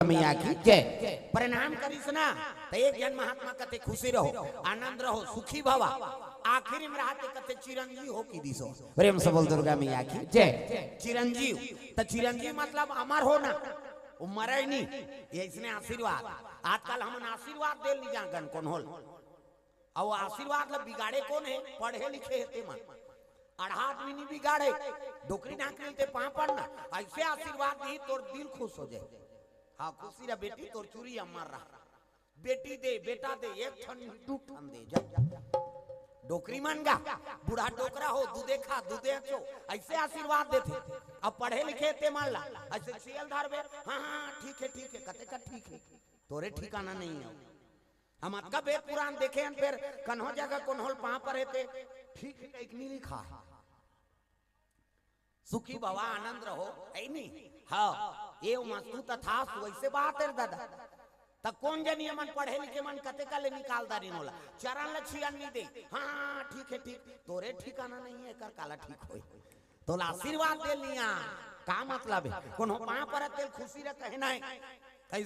मैया की जय। प्रणाम करीस ना तो एक जन महात्मा कहते खुशी रहो, आनंद रहो, सुखी भवा, आखिर में रहते कहते चिरंजीव हो की दिसो। प्रेम से बोल दुर्गा मैया की जय। चिरंजीव तो चिरंजीव मतलब अमर हो ना, वो मरे नहीं, ये इसने आशीर्वाद। आजकल हम आशीर्वाद दे ली जागन कौन होल, और आशीर्वाद ला बिगाड़े कौन है, पढ़े लिखे है मन, अढ़ा आदमी नहीं बिगाड़े, डोकरी ढांकरी ते पापड़ ना, ऐसे आशीर्वाद दी तोर दिल खुश हो जाए। हाँ खुशी रा बेटी तोर चूरी अमर रहा, बेटी दे बेटा दे एक ठन टू ठन दे जा डोकरी मन गा, बूढ़ा डोकरा हो दूधे खा दूधे अच्छो, ऐसे आशीर्वाद देते। अब पढ़े लिखे ते मान ला ऐसे सीएल धारबे, हाँ हाँ ठीक है कते का ठीक है, तोरे ठिकाना नहीं है। हम अतका वेद पुराण देखे फिर कन्हो जगह कौन होल पा पर रहते ठीक है एक नहीं लिखा, सुखी भवा आनंद रहो है नहीं। हाँ ये मस्तु तथा वैसे बात है दादा, तब कौन जनी मन पढ़े लिखे मन कते का ले निकाल दारी नोला चरण लछियन नहीं दे, हाँ ठीक है तोरे ठिकाना नहीं है कर काला ठीक होई, तो आशीर्वाद दे लिया का मतलब है कौन हो पा पर तेल खुशी रे कहना है कैसे